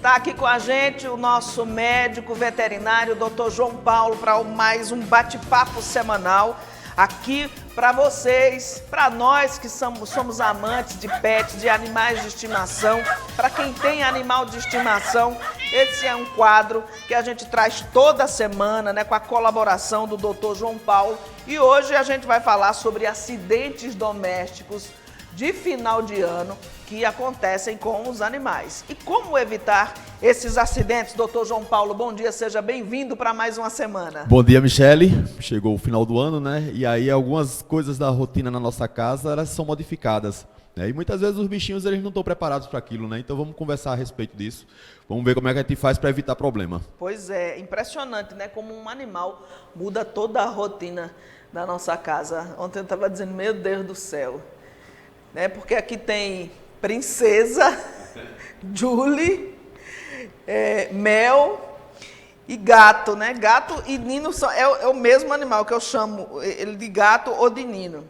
Está aqui com a gente o nosso médico veterinário, Dr. João Paulo, para mais um bate-papo semanal aqui para vocês, para nós que somos amantes de pets, de animais de estimação, para quem tem animal de estimação. Esse é um quadro que a gente traz toda semana, né, com a colaboração do Dr. João Paulo. E hoje a gente vai falar sobre acidentes domésticos de final de ano que acontecem com os animais. E como evitar esses acidentes? Doutor João Paulo, bom dia, seja bem-vindo para mais uma semana. Bom dia, Michele. Chegou o final do ano, né? E aí algumas coisas da rotina na nossa casa, elas são modificadas, né? E muitas vezes os bichinhos, eles não estão preparados para aquilo, né? Então vamos conversar a respeito disso. Vamos ver como é que a gente faz para evitar problema. Pois é, impressionante, né? Como um animal muda toda a rotina da nossa casa. Ontem eu estava dizendo, meu Deus do céu, né? Porque aqui tem Princesa, Julie, Mel e gato, né? Gato e Nino é o mesmo animal que eu chamo ele de gato ou de Nino.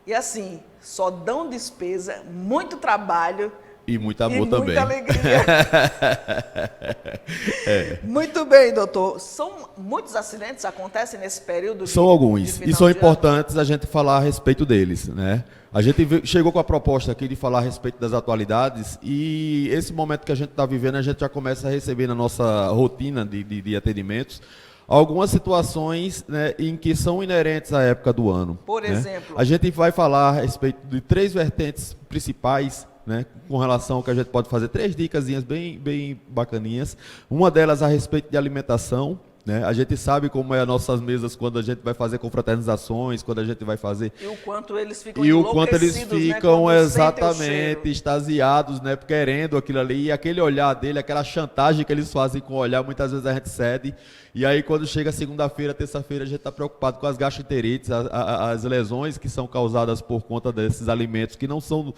E assim, só dão despesa, muito trabalho. E muito amor também. Muita alegria. Muito bem, doutor. São muitos acidentes que acontecem nesse período? São alguns. E são importantes a gente falar a respeito deles, né? A gente chegou com a proposta aqui de falar a respeito das atualidades e esse momento que a gente está vivendo, a gente já começa a receber na nossa rotina de atendimentos algumas situações, né, em que são inerentes à época do ano. Por exemplo? Né? A gente vai falar a respeito de 3 vertentes principais, né, com relação ao que a gente pode fazer, 3 dicasinhas bem bacaninhas. Uma delas a respeito de alimentação, né? A gente sabe como é as nossas mesas quando a gente vai fazer confraternizações, quando a gente vai fazer... E o quanto eles ficam né, exatamente extasiados, né, querendo aquilo ali, e aquele olhar dele, aquela chantagem que eles fazem com o olhar, muitas vezes a gente cede. E aí quando chega segunda-feira, terça-feira, a gente está preocupado com as gastroenterites, as lesões que são causadas por conta desses alimentos que não são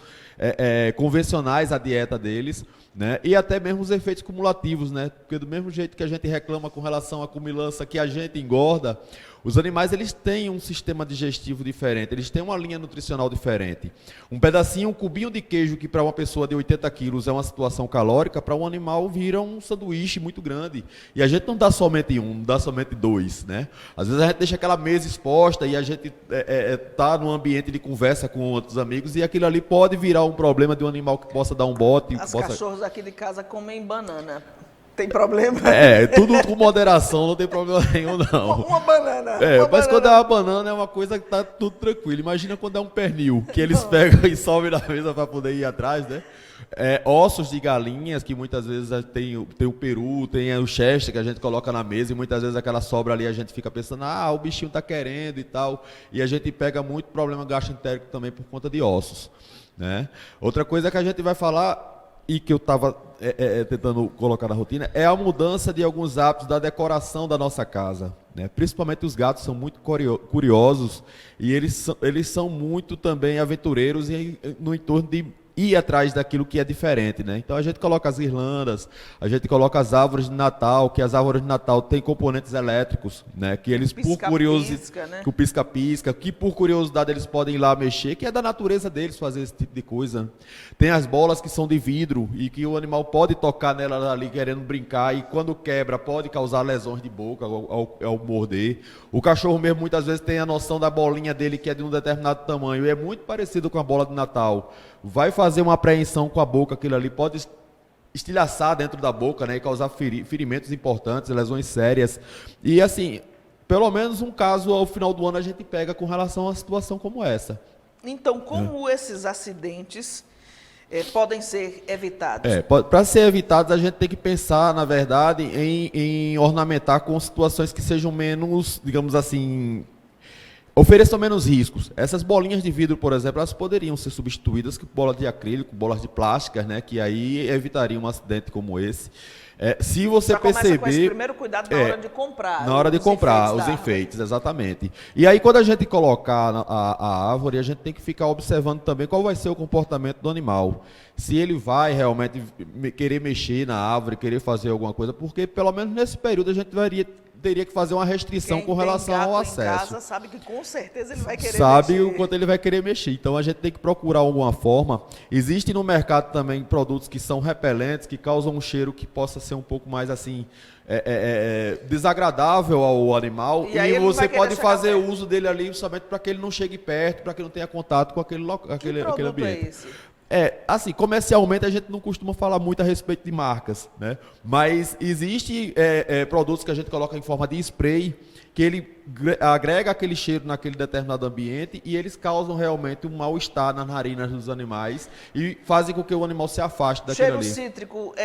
convencionais à dieta deles, né? E até mesmo os efeitos cumulativos, né? Porque do mesmo jeito que a gente reclama com relação à comilança que a gente engorda, os animais, eles têm um sistema digestivo diferente, eles têm uma linha nutricional diferente. Um pedacinho, um cubinho de queijo que para uma pessoa de 80 quilos é uma situação calórica, para um animal vira um sanduíche muito grande. E a gente não dá somente um, não dá somente 2, né? Às vezes a gente deixa aquela mesa exposta e a gente tá num ambiente de conversa com outros amigos e aquilo ali pode virar um problema de um animal que possa dar um bote. As cachorros aqui de casa comem banana. Tem problema? Tudo com moderação, não tem problema nenhum, não. Uma banana. Mas quando é uma banana é uma coisa que tá tudo tranquilo. Imagina quando é um pernil, que eles pegam e sobem na mesa para poder ir atrás, né? Ossos de galinhas, que muitas vezes tem o peru, tem o chester que a gente coloca na mesa e muitas vezes aquela sobra ali a gente fica pensando, o bichinho tá querendo e tal. E a gente pega muito problema gastroentérico também por conta de ossos, né? Outra coisa que a gente vai falar e que eu estava tentando colocar na rotina, é a mudança de alguns hábitos da decoração da nossa casa, né? Principalmente os gatos são muito curiosos e eles são muito também aventureiros no entorno de ir atrás daquilo que é diferente, né? Então a gente coloca as guirlandas, a gente coloca as árvores de Natal, que as árvores de Natal têm componentes elétricos, né? Que eles por curiosidade, né? O pisca-pisca, que por curiosidade eles podem ir lá mexer, que é da natureza deles fazer esse tipo de coisa. Tem as bolas que são de vidro e que o animal pode tocar nela ali querendo brincar e quando quebra pode causar lesões de boca ao morder. O cachorro mesmo muitas vezes tem a noção da bolinha dele que é de um determinado tamanho e é muito parecido com a bola de Natal. Vai fazer uma apreensão com a boca, aquilo ali pode estilhaçar dentro da boca, né, e causar ferimentos importantes, lesões sérias. E assim, pelo menos um caso ao final do ano a gente pega com relação a uma situação como essa. Então, como esses acidentes podem ser evitados? Para ser evitados, a gente tem que pensar, na verdade, em ornamentar com situações que sejam menos, digamos assim, ofereçam menos riscos. Essas bolinhas de vidro, por exemplo, elas poderiam ser substituídas por bolas de acrílico, bolas de plásticas, né, que aí evitariam um acidente como esse. Se você já perceber... com esse primeiro cuidado na hora de comprar. Na hora de comprar os enfeites, exatamente. E aí, quando a gente colocar a árvore, a gente tem que ficar observando também qual vai ser o comportamento do animal. Se ele vai realmente querer mexer na árvore, querer fazer alguma coisa, porque pelo menos nesse período a gente teria que fazer uma restrição com relação ao acesso. Quem tem gato em casa sabe que com certeza ele vai querer Sabe mexer. o quanto ele vai querer mexer. Então a gente tem que procurar alguma forma. Existe no mercado também produtos que são repelentes, que causam um cheiro que possa ser um pouco mais assim desagradável ao animal. E aí E ele não você vai querer pode chegar fazer perto. uso dele ali somente para que ele não chegue perto, para que ele não tenha contato com aquele Que produto ambiente. é esse? Assim, comercialmente a gente não costuma falar muito a respeito de marcas, né? Mas existe produtos que a gente coloca em forma de spray, que ele agrega aquele cheiro naquele determinado ambiente e eles causam realmente um mal-estar nas narinas dos animais e fazem com que o animal se afaste daquilo Cheiro ali. cítrico,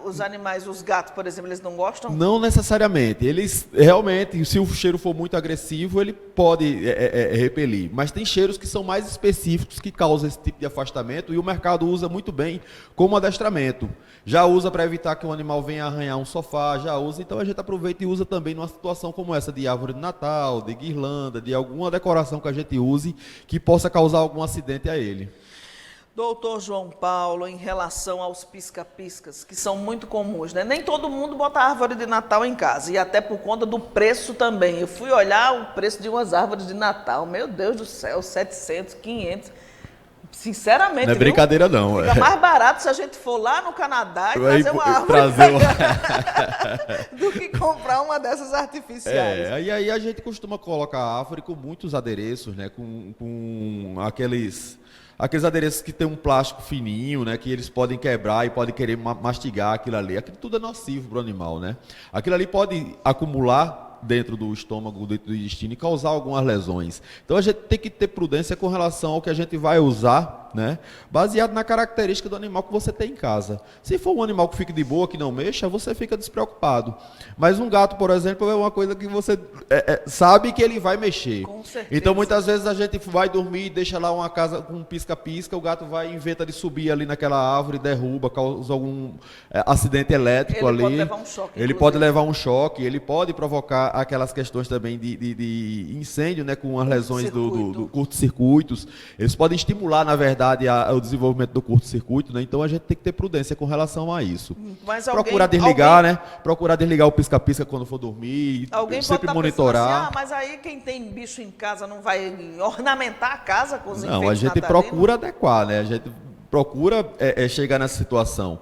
os animais, os gatos, por exemplo, eles não gostam? Não necessariamente. Eles realmente, se o cheiro for muito agressivo, ele pode repelir. Mas tem cheiros que são mais específicos que causam esse tipo de afastamento e o mercado usa muito bem como adestramento. Já usa para evitar que o animal venha arranhar um sofá, já usa. Então a gente aproveita e usa também numa situação como essa de árvore de Natal, de guirlanda, de alguma decoração que a gente use que possa causar algum acidente a ele. Doutor João Paulo, em relação aos pisca-piscas, que são muito comuns, né? Nem todo mundo bota árvore de Natal em casa, e até por conta do preço também. Eu fui olhar o preço de umas árvores de Natal, meu Deus do céu, 700, 500. Sinceramente, Não é brincadeira não. Fica mais barato se a gente for lá no Canadá e trazer uma árvore do que comprar uma dessas artificiais. Aí a gente costuma colocar árvore com muitos adereços, né? Com aqueles adereços que tem um plástico fininho, né? Que eles podem quebrar e podem querer mastigar aquilo ali. Aquilo tudo é nocivo para o animal, né? Aquilo ali pode acumular dentro do estômago, dentro do intestino e causar algumas lesões. Então a gente tem que ter prudência com relação ao que a gente vai usar, né? Baseado na característica do animal que você tem em casa. Se for um animal que fique de boa, que não mexa, você fica despreocupado. Mas um gato, por exemplo, é uma coisa que você sabe que ele vai mexer. Com certeza. Então muitas vezes a gente vai dormir e deixa lá uma casa com um pisca-pisca, o gato vai e inventa de subir ali naquela árvore, derruba, causa algum acidente elétrico ali. Ele pode levar um choque. Ele pode levar um choque, ele pode provocar aquelas questões também de incêndio, né, com as lesões do curto-circuitos. Eles podem estimular, na verdade, o desenvolvimento do curto-circuito, né? Então a gente tem que ter prudência com relação a isso. Mas Procurar desligar, né? Procurar desligar o pisca-pisca quando for dormir. Alguém sempre pode monitorar. Assim, mas aí quem tem bicho em casa não vai ornamentar a casa com os enfeites Não, a gente natalinos? procura adequar, né? A gente procura chegar nessa situação.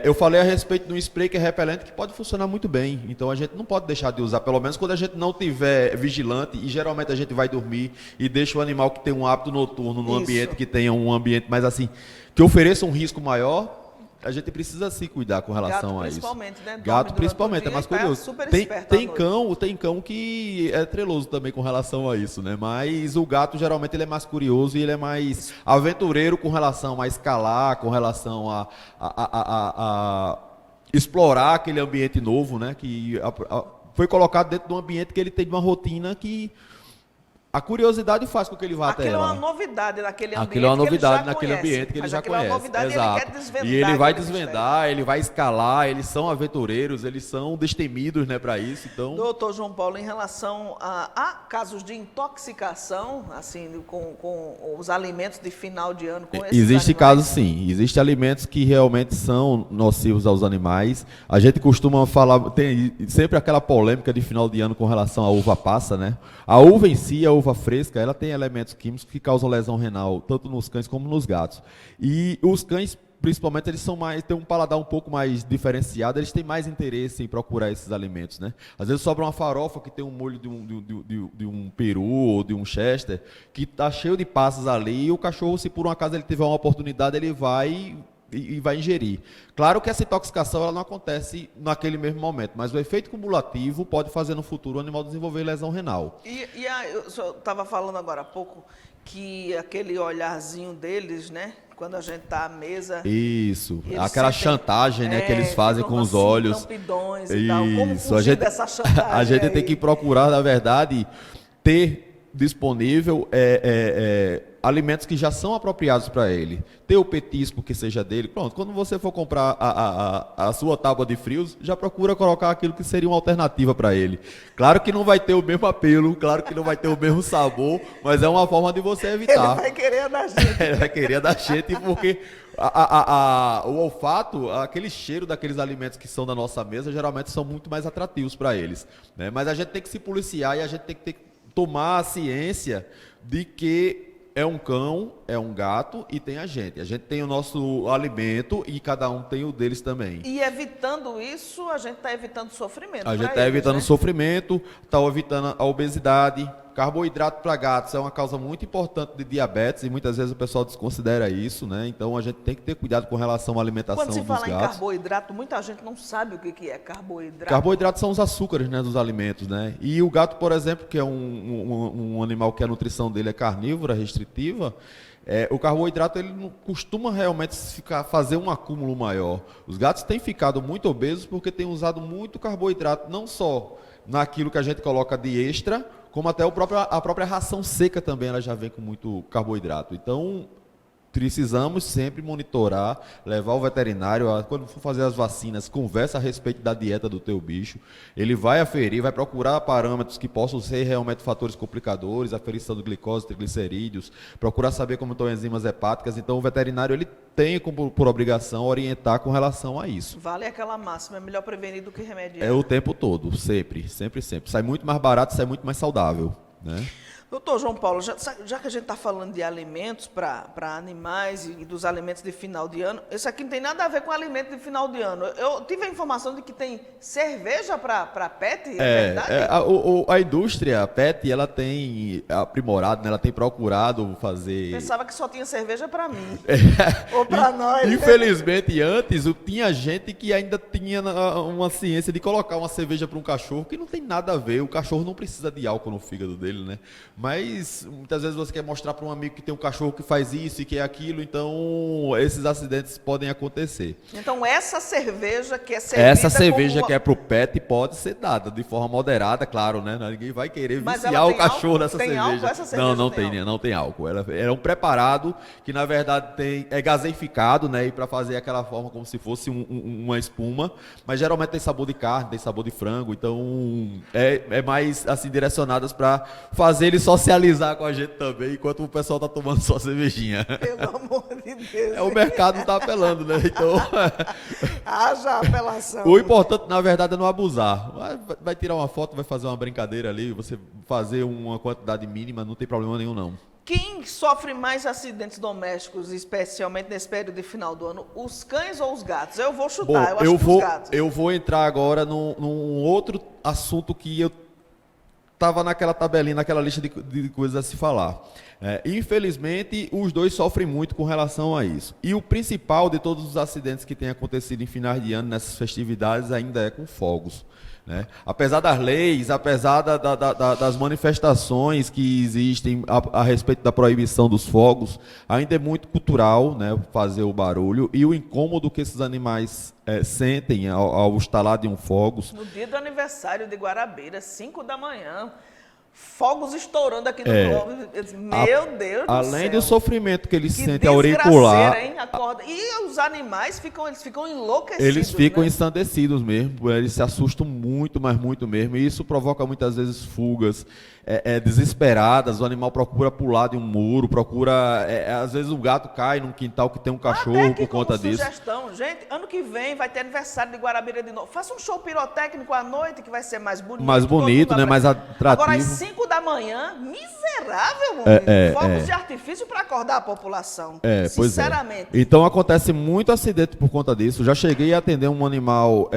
Eu falei a respeito de um spray que é repelente que pode funcionar muito bem. Então a gente não pode deixar de usar, pelo menos quando a gente não tiver vigilante, e geralmente a gente vai dormir e deixa o animal que tem um hábito noturno num ambiente que tenha um ambiente mais assim, que ofereça um risco maior. A gente precisa se cuidar com relação a isso. Né? Gato principalmente, é mais curioso. Tem cão que é treloso também com relação a isso, né? Mas o gato geralmente ele é mais curioso e ele é mais aventureiro com relação a escalar, com relação a explorar aquele ambiente novo, né? Que foi colocado dentro de um ambiente que ele tem uma rotina que a curiosidade faz com que ele vá até ela. Aquilo é uma novidade naquele ambiente. Aquilo é uma novidade naquele ambiente que ele já conhece. É uma novidade. Exato. E ele quer desvendar. E ele vai desvendar, ele vai escalar, eles são aventureiros, eles são destemidos, né, para isso. Então, doutor João Paulo, em relação a casos de intoxicação, assim, com os alimentos de final de ano, com esses existe animais? casos sim, existem alimentos que realmente são nocivos aos animais. A gente costuma falar, tem sempre aquela polêmica de final de ano com relação à uva passa, né? A uva em si, a uva fresca, ela tem elementos químicos que causam lesão renal, tanto nos cães como nos gatos. E os cães, principalmente, eles têm um paladar um pouco mais diferenciado, eles têm mais interesse em procurar esses alimentos, né? Às vezes sobra uma farofa que tem um molho de um peru ou de um chester, que está cheio de passas ali, e o cachorro, se por um acaso ele tiver uma oportunidade, ele vai e vai ingerir. Claro que essa intoxicação ela não acontece naquele mesmo momento, mas o efeito cumulativo pode fazer no futuro o animal desenvolver lesão renal. Eu estava falando agora há pouco que aquele olharzinho deles, né? Quando a gente está à mesa... Isso, aquela chantagem, né, que eles fazem com os olhos. Tampidões e tal. Como fugir dessa chantagem? A gente tem que procurar, na verdade, ter disponível alimentos que já são apropriados para ele. Ter o petisco que seja dele. Pronto, quando você for comprar a sua tábua de frios, já procura colocar aquilo que seria uma alternativa para ele. Claro que não vai ter o mesmo apelo, claro que não vai ter o mesmo sabor, mas é uma forma de você evitar. Ele vai querer da gente. Ele vai querer da gente porque o olfato, aquele cheiro daqueles alimentos que são da nossa mesa, geralmente são muito mais atrativos para eles, né? Mas a gente tem que se policiar e a gente tem que tomar a ciência de que é um cão, é um gato e tem a gente. A gente tem o nosso alimento e cada um tem o deles também. E evitando isso, a gente está evitando sofrimento. A gente está evitando sofrimento, está evitando a obesidade. Carboidrato para gatos é uma causa muito importante de diabetes e muitas vezes o pessoal desconsidera isso, né? Então a gente tem que ter cuidado com relação à alimentação dos gatos. Quando se fala em carboidrato, muita gente não sabe o que é carboidrato. Carboidratos são os açúcares, né, dos alimentos, né? E o gato, por exemplo, que é um animal que a nutrição dele é carnívora, restritiva, o carboidrato ele não costuma realmente fazer um acúmulo maior. Os gatos têm ficado muito obesos porque têm usado muito carboidrato, não só naquilo que a gente coloca de extra, como até a própria ração seca também, ela já vem com muito carboidrato. Então, precisamos sempre monitorar, levar o veterinário, quando for fazer as vacinas, conversa a respeito da dieta do teu bicho. Ele vai aferir, vai procurar parâmetros que possam ser realmente fatores complicadores, aferição de glicose, triglicerídeos, procurar saber como estão as enzimas hepáticas. Então, o veterinário ele tem por obrigação orientar com relação a isso. Vale aquela máxima, é melhor prevenir do que remediar. É o tempo todo, sempre, sempre, sempre. Sai muito mais barato, sai muito mais saudável, né? Doutor João Paulo, já que a gente está falando de alimentos para animais e dos alimentos de final de ano, isso aqui não tem nada a ver com alimento de final de ano. Eu tive a informação de que tem cerveja para pet, é verdade? A indústria pet, ela tem aprimorado, né? Ela tem procurado fazer... Pensava que só tinha cerveja para mim, ou para nós. Infelizmente, antes, tinha gente que ainda tinha uma ciência de colocar uma cerveja para um cachorro, que não tem nada a ver. O cachorro não precisa de álcool no fígado dele, né? Mas muitas vezes você quer mostrar para um amigo que tem um cachorro que faz isso e que é aquilo, então esses acidentes podem acontecer. Então essa cerveja que é servida Essa cerveja que é para o pet pode ser dada de forma moderada, claro, né? Ninguém vai querer viciar o cachorro nessa cerveja. Álcool? Essa cerveja não tem álcool. Ela é um preparado que na verdade é gaseificado, né? E para fazer aquela forma como se fosse uma espuma, mas geralmente tem sabor de carne, tem sabor de frango, então é mais assim direcionadas para fazer eles socializar com a gente também, enquanto o pessoal tá tomando só cervejinha. Pelo amor de Deus. O mercado tá apelando, né? Então, haja apelação. O importante, na verdade, é não abusar. Vai tirar uma foto, vai fazer uma brincadeira ali, você fazer uma quantidade mínima, não tem problema nenhum, não. Quem sofre mais acidentes domésticos, especialmente nesse período de final do ano, os cães ou os gatos? Eu vou chutar, eu acho que os gatos. Eu vou entrar agora num outro assunto que eu estava naquela tabelinha, naquela lista de coisas a se falar. Infelizmente, os dois sofrem muito com relação a isso. E o principal de todos os acidentes que têm acontecido em finais de ano, nessas festividades, ainda é com fogos, né? Apesar das leis, apesar das manifestações que existem a respeito da proibição dos fogos, ainda é muito cultural, né, fazer o barulho e o incômodo que esses animais sentem ao estalar de um fogos. No dia do aniversário de Guarabira, 5 da manhã, fogos estourando aqui no globo. Meu Deus do céu. Além do sofrimento que eles sentem auricular. Hein? Acorda. E os animais ficam enlouquecidos. Eles ficam né? ensandecidos mesmo. Eles se assustam muito, mas muito mesmo. E isso provoca muitas vezes fugas desesperadas. O animal procura pular de um muro, às vezes o gato cai num quintal que tem um cachorro por conta disso. Sugestão, gente, ano que vem vai ter aniversário de Guarabira de novo. Faça um show pirotécnico à noite que vai ser mais bonito. Mais bonito, né? Mais atrativo. Agora às 5 da manhã, miserável, fogos de artifício para acordar a população. Sinceramente. Então acontece muito acidente por conta disso. Já cheguei a atender um animal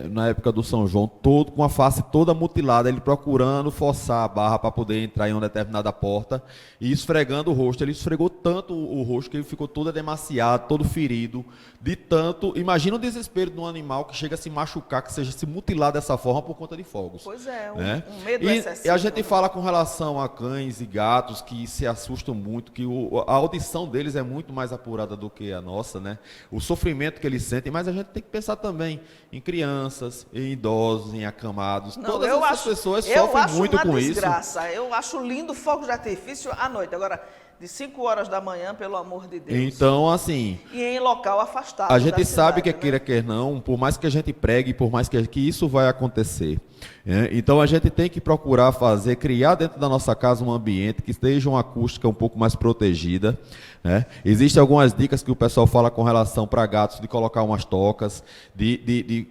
na época do São João, todo com a face toda mutilada, ele procurando forçar a barra para poder entrar em uma determinada porta e esfregando o rosto. Ele esfregou tanto o rosto que ele ficou todo edemaciado, todo ferido, de tanto... Imagina o desespero de um animal que chega a se machucar, que seja se mutilar dessa forma por conta de fogos. Pois é, né? um medo excessivo. E a gente fala com relação a cães e gatos que se assustam muito, que a audição deles é muito mais apurada do que a nossa, né? O sofrimento que eles sentem, mas a gente tem que pensar também em crianças, em idosos, em acamados. Todas essas pessoas sofrem muito com isso. Eu acho lindo fogo de artifício à noite. Agora, de 5 horas da manhã, pelo amor de Deus. Então, assim, E em local afastado a gente da sabe cidade, que né? queira, quer não, por mais que a gente pregue, por mais que isso vai acontecer. Então, a gente tem que procurar criar dentro da nossa casa um ambiente que esteja uma acústica um pouco mais protegida, né? Existem algumas dicas que o pessoal fala com relação para gatos, de colocar umas tocas, de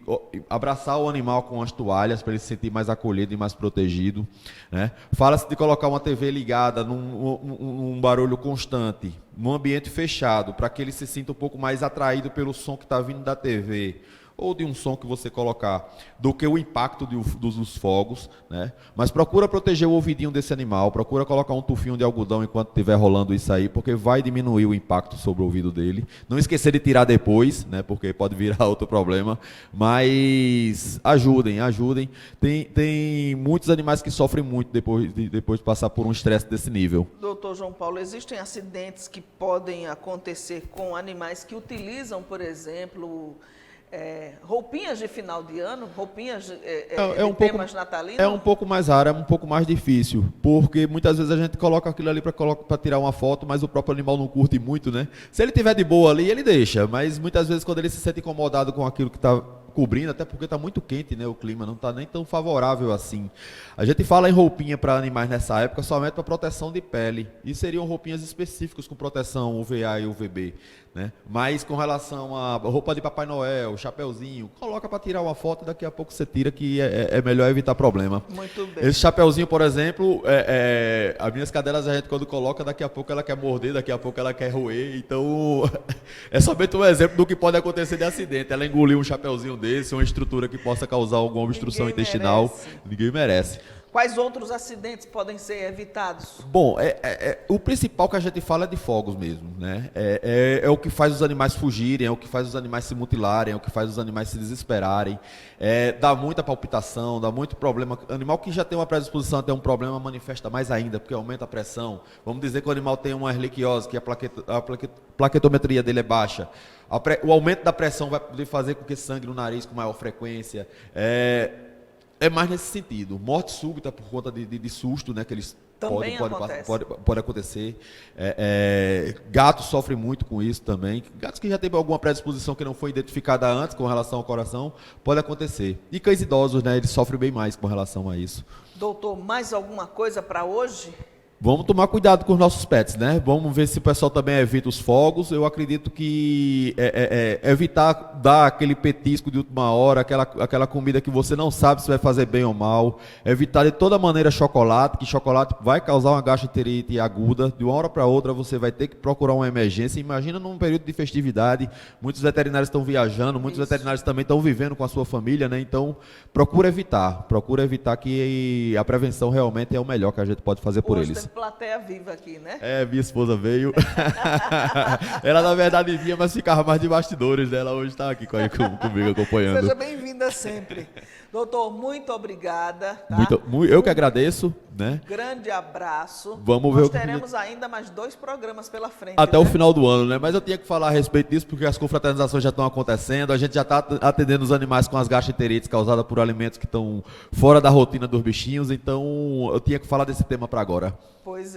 abraçar o animal com as toalhas, para ele se sentir mais acolhido e mais protegido, né? Fala-se de colocar uma TV ligada num barulho constante, num ambiente fechado, para que ele se sinta um pouco mais atraído pelo som que está vindo da TV, ou de um som que você colocar, do que o impacto dos fogos, né? Mas procura proteger o ouvidinho desse animal, procura colocar um tufinho de algodão enquanto estiver rolando isso aí, porque vai diminuir o impacto sobre o ouvido dele. Não esquecer de tirar depois, né? Porque pode virar outro problema, mas ajudem. Tem muitos animais que sofrem muito depois de passar por um estresse desse nível. Doutor João Paulo, existem acidentes que podem acontecer com animais que utilizam, por exemplo, roupinhas de final de ano, roupinhas de temas natalinos? É um pouco mais raro, é um pouco mais difícil, porque muitas vezes a gente coloca aquilo ali para tirar uma foto, mas o próprio animal não curte muito, né? Se ele tiver de boa ali, ele deixa, mas muitas vezes quando ele se sente incomodado com aquilo que está cobrindo, até porque está muito quente, né? O clima não está nem tão favorável assim. A gente fala em roupinha para animais nessa época somente para proteção de pele, e seriam roupinhas específicas com proteção UVA e UVB, né? Mas com relação a roupa de Papai Noel, chapeuzinho, coloca para tirar uma foto, daqui a pouco você tira, que é melhor evitar problema. Muito bem. Esse chapeuzinho, por exemplo, as minhas cadelas a gente quando coloca, daqui a pouco ela quer morder, daqui a pouco ela quer roer, então é somente um exemplo do que pode acontecer de acidente. Ela engoliu um chapeuzinho desse, uma estrutura que possa causar alguma obstrução intestinal, ninguém merece. Quais outros acidentes podem ser evitados? Bom, o principal que a gente fala é de fogos mesmo, né? É o que faz os animais fugirem, é o que faz os animais se mutilarem, é o que faz os animais se desesperarem, dá muita palpitação, dá muito problema. Animal que já tem uma predisposição a ter um problema manifesta mais ainda, porque aumenta a pressão. Vamos dizer que o animal tem uma erliquiose, que a plaquetometria dele é baixa. O aumento da pressão vai poder fazer com que sangre no nariz com maior frequência. É mais nesse sentido. Morte súbita por conta de susto, né? Que eles pode acontecer. Gatos sofrem muito com isso também. Gatos que já têm alguma predisposição que não foi identificada antes com relação ao coração, pode acontecer. E cães idosos, né? Eles sofrem bem mais com relação a isso. Doutor, mais alguma coisa para hoje? Vamos tomar cuidado com os nossos pets, né? Vamos ver se o pessoal também evita os fogos. Eu acredito que evitar dar aquele petisco de última hora, aquela comida que você não sabe se vai fazer bem ou mal. Evitar de toda maneira chocolate, que chocolate vai causar uma gastroenterite aguda. De uma hora para outra você vai ter que procurar uma emergência. Imagina num período de festividade, muitos veterinários estão viajando, muitos veterinários também estão vivendo com a sua família, né? Então, procura evitar que a prevenção realmente é o melhor que a gente pode fazer por eles. Plateia viva aqui, né? Minha esposa veio. Ela, na verdade, vinha, mas ficava mais de bastidores, né? Ela hoje está aqui comigo acompanhando. Seja bem-vinda sempre. Doutor, muito obrigada. Tá? Eu que agradeço, né? Grande abraço. Nós teremos ainda mais 2 programas pela frente. Até o final do ano, né? Mas eu tinha que falar a respeito disso, porque as confraternizações já estão acontecendo, a gente já está atendendo os animais com as gastroenterites causadas por alimentos que estão fora da rotina dos bichinhos, então eu tinha que falar desse tema para agora. Pois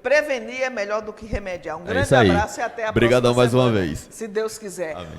prevenir é melhor do que remediar. Um grande aí. abraço e até a Obrigadão próxima semana. mais uma vez. Se Deus quiser. Amém.